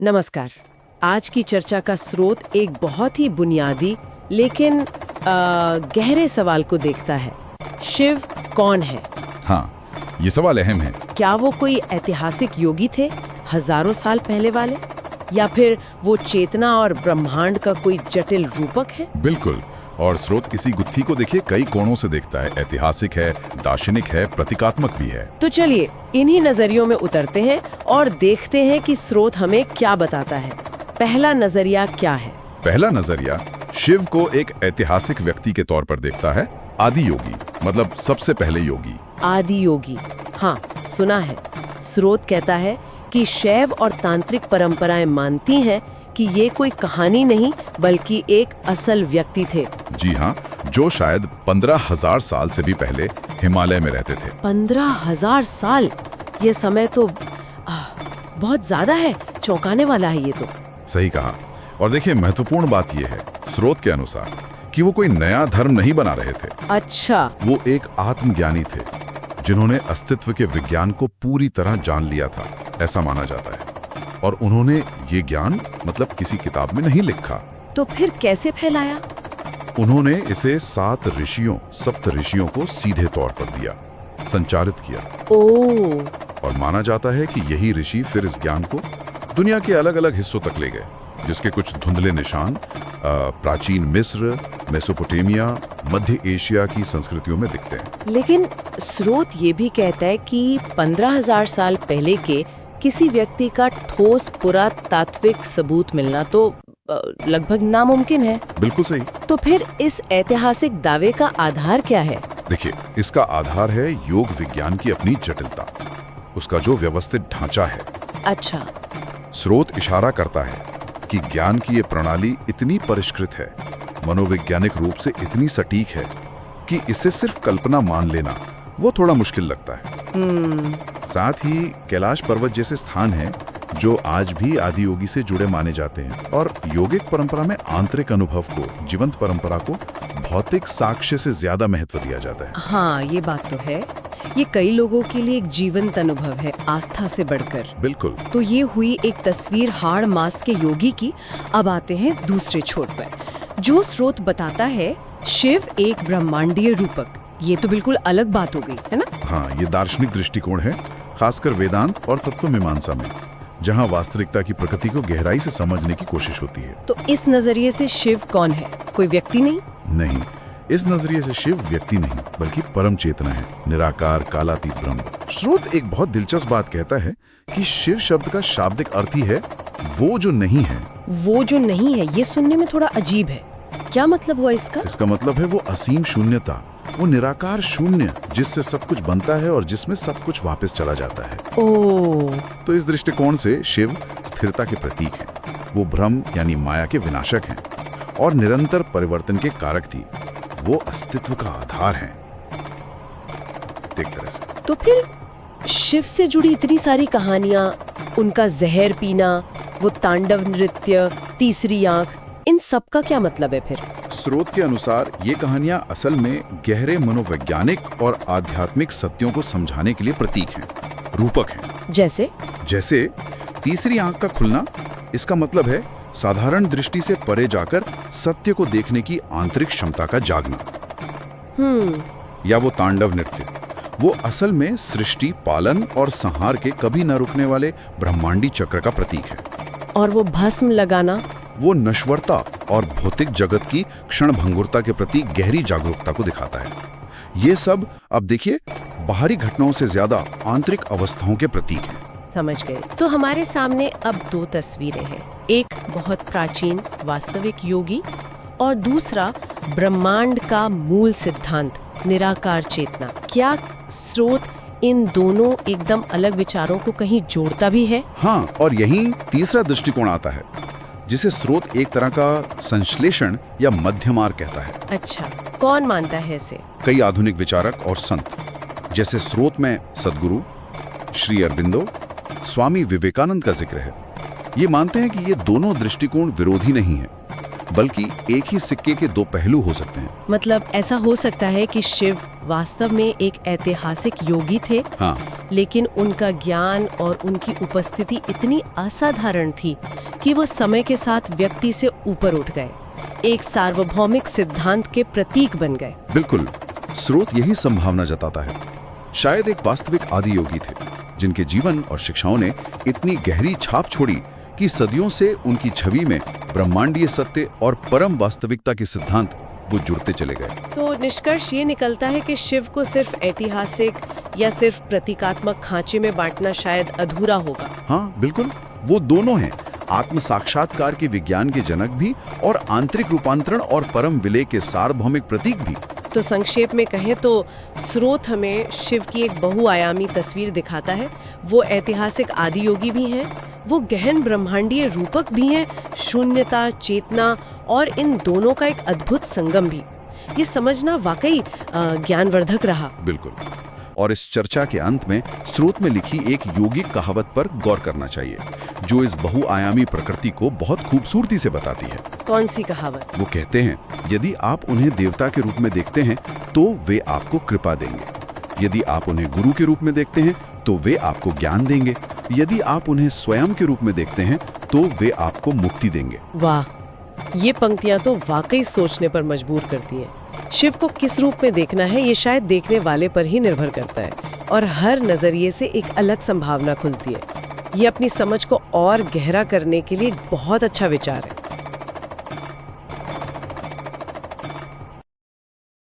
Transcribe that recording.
नमस्कार। आज की चर्चा का स्रोत एक बहुत ही बुनियादी लेकिन गहरे सवाल को देखता है। शिव कौन है? हाँ, ये सवाल अहम है। क्या वो कोई ऐतिहासिक योगी थे, हजारों साल पहले वाले, या फिर वो चेतना और ब्रह्मांड का कोई जटिल रूपक है? बिल्कुल। और स्रोत इसी गुत्थी को देखिए कई कोणों से देखता है। ऐतिहासिक है, दार्शनिक है, प्रतीकात्मक भी है। तो चलिए इन्हीं नजरियों में उतरते हैं और देखते हैं कि स्रोत हमें क्या बताता है। पहला नजरिया क्या है? पहला नजरिया शिव को एक ऐतिहासिक व्यक्ति के तौर पर देखता है। आदि योगी, मतलब सबसे पहले योगी। आदि योगी, हाँ सुना है। स्रोत कहता है कि शैव और तांत्रिक परंपराएं मानती हैं कि ये कोई कहानी नहीं बल्कि एक असल व्यक्ति थे। जी हाँ, जो शायद 15,000 साल से भी पहले हिमालय में रहते थे। 15,000 साल? ये समय तो बहुत ज्यादा है, चौंकाने वाला है ये तो। सही कहा। और देखिए महत्वपूर्ण बात यह है स्रोत के अनुसार कि वो कोई नया धर्म नहीं बना रहे थे। अच्छा। वो एक आत्मज्ञानी थे जिन्होंने अस्तित्व के विज्ञान को पूरी तरह जान लिया था, ऐसा माना जाता है। और उन्होंने ये ज्ञान मतलब किसी किताब में नहीं लिखा। तो फिर कैसे फैलाया? उन्होंने इसे 7 ऋषियों, सप्त ऋषियों को सीधे तौर पर दिया, संचारित किया। ओह। और माना जाता है कि यही ऋषि फिर इस ज्ञान को दुनिया के अलग अलग हिस्सों तक ले गए, जिसके कुछ धुंधले निशान प्राचीन मिस्र, मेसोपोटामिया, मध्य एशिया की संस्कृतियों में दिखते हैं। लेकिन स्रोत ये भी कहता है कि 15,000 साल पहले के किसी व्यक्ति का ठोस पुरातात्विक सबूत मिलना तो लगभग नामुमकिन है। बिल्कुल सही। तो फिर इस ऐतिहासिक दावे का आधार क्या है? देखिए, इसका आधार है योग विज्ञान की अपनी जटिलता, उसका जो व्यवस्थित ढांचा है। अच्छा। स्रोत इशारा करता है कि ज्ञान की ये प्रणाली इतनी परिष्कृत है, मनोवैज्ञानिक रूप से इतनी सटीक है कि इसे सिर्फ कल्पना मान लेना वो थोड़ा मुश्किल लगता है। साथ ही कैलाश पर्वत जैसे स्थान हैं जो आज भी आदि योगी से जुड़े माने जाते हैं। और योगिक परंपरा में आंतरिक अनुभव को, जीवंत परंपरा को भौतिक साक्ष्य से ज्यादा महत्व दिया जाता है। हाँ, ये बात तो है। ये कई लोगों के लिए एक जीवंत अनुभव है, आस्था से बढ़कर। बिल्कुल। तो ये हुई एक तस्वीर हाड़ मास के योगी की। अब आते हैं दूसरे छोर पर, जो स्रोत बताता है शिव एक ब्रह्मांडीय रूपक। ये तो बिल्कुल अलग बात हो गई, है ना? हाँ, ये दार्शनिक दृष्टिकोण है, खासकर वेदांत और तत्व मीमांसा में, जहाँ वास्तविकता की प्रकृति को गहराई से समझने की कोशिश होती है। तो इस नजरिए से शिव कौन है? कोई व्यक्ति नहीं? नहीं, इस नजरिए से शिव व्यक्ति नहीं बल्कि परम चेतना है, निराकार कालातीत ब्रह्म। स्रोत एक बहुत दिलचस्प बात कहता है कि शिव शब्द का शाब्दिक अर्थ ही है वो जो नहीं है। वो जो नहीं है, ये सुनने में थोड़ा अजीब है। क्या मतलब हुआ इसका? इसका मतलब है वो असीम शून्यता, वो निराकार शून्य जिससे सब कुछ बनता है और जिसमें सब कुछ वापस चला जाता है। ओह। तो इस दृष्टिकोण से शिव स्थिरता के प्रतीक हैं। वो भ्रम यानी माया के विनाशक हैं और निरंतर परिवर्तन के कारक थी। वो अस्तित्व का आधार हैं एक तरह से। तो फिर शिव से जुड़ी इतनी सारी कहानियां, उनका जहर पीना, वो तांडव नृत्य, तीसरी आंख, इन सब का क्या मतलब है फिर? स्रोत के अनुसार ये कहानियां असल में गहरे मनोवैज्ञानिक और आध्यात्मिक सत्यों को समझाने के लिए प्रतीक हैं, रूपक हैं। जैसे तीसरी आंख का खुलना, इसका मतलब है साधारण दृष्टि से परे जाकर सत्य को देखने की आंतरिक क्षमता का जागना। या वो तांडव नृत्य, वो असल में सृष्टि, पालन और संहार के कभी न रुकने वाले ब्रह्मांडी चक्र का प्रतीक है। और वो भस्म लगाना, वो नश्वरता और भौतिक जगत की क्षण भंगुरता के प्रति गहरी जागरूकता को दिखाता है। ये सब अब देखिए बाहरी घटनाओं से ज्यादा आंतरिक अवस्थाओं के प्रतीक हैं। समझ गए। तो हमारे सामने अब 2 तस्वीरें हैं, एक बहुत प्राचीन वास्तविक योगी और दूसरा ब्रह्मांड का मूल सिद्धांत, निराकार चेतना। क्या स्रोत इन दोनों एकदम अलग विचारों को कहीं जोड़ता भी है? हाँ, और यही तीसरा दृष्टिकोण आता है जिसे स्रोत एक तरह का संश्लेषण या मध्य मार्ग कहता है। अच्छा, कौन मानता है इसे? कई आधुनिक विचारक और संत, जैसे स्रोत में सद्गुरु, श्री अरबिंदो, स्वामी विवेकानंद का जिक्र है। ये मानते हैं कि ये दोनों दृष्टिकोण विरोधी नहीं है, बल्कि एक ही सिक्के के दो पहलू हो सकते हैं। मतलब ऐसा हो सकता है कि शिव वास्तव में एक ऐतिहासिक योगी थे, हाँ, लेकिन उनका ज्ञान और उनकी उपस्थिति इतनी असाधारण थी कि वो समय के साथ व्यक्ति से ऊपर उठ गए, एक सार्वभौमिक सिद्धांत के प्रतीक बन गए। बिल्कुल, स्रोत यही संभावना जताता है। शायद एक वास्तविक आदि योगी थे जिनके जीवन और शिक्षाओं ने इतनी गहरी छाप छोड़ी कि सदियों से उनकी छवि में ब्रह्मांडीय सत्य और परम वास्तविकता के सिद्धांत वो जुड़ते चले गए। तो निष्कर्ष ये निकलता है कि शिव को सिर्फ ऐतिहासिक या सिर्फ प्रतीकात्मक खांचे में बांटना शायद अधूरा होगा। हाँ बिल्कुल, वो दोनों हैं, आत्म साक्षात्कार के विज्ञान के जनक भी और आंतरिक रूपांतरण और परम विलय के सार्वभौमिक प्रतीक भी। तो संक्षेप में कहें तो स्रोत हमें शिव की एक बहुआयामी तस्वीर दिखाता है। वो ऐतिहासिक आदि योगी भी हैं, वो गहन ब्रह्मांडीय रूपक भी हैं, शून्यता, चेतना और इन दोनों का एक अद्भुत संगम भी। ये समझना वाकई ज्ञानवर्धक रहा। बिल्कुल, और इस चर्चा के अंत में स्रोत में लिखी एक योगिक कहावत पर गौर करना चाहिए जो इस बहुआयामी प्रकृति को बहुत खूबसूरती से बताती है। कौन सी कहावत? वो कहते हैं, यदि आप उन्हें देवता के रूप में देखते हैं तो वे आपको कृपा देंगे, यदि आप उन्हें गुरु के रूप में देखते हैं तो वे आपको ज्ञान देंगे, यदि आप उन्हें स्वयं के रूप में देखते हैं तो वे आपको मुक्ति देंगे। वाह, ये पंक्तियां तो वाकई सोचने पर मजबूर करती हैं। शिव को किस रूप में देखना है ये शायद देखने वाले पर ही निर्भर करता है, और हर नजरिए से एक अलग संभावना खुलती है। ये अपनी समझ को और गहरा करने के लिए बहुत अच्छा विचार है।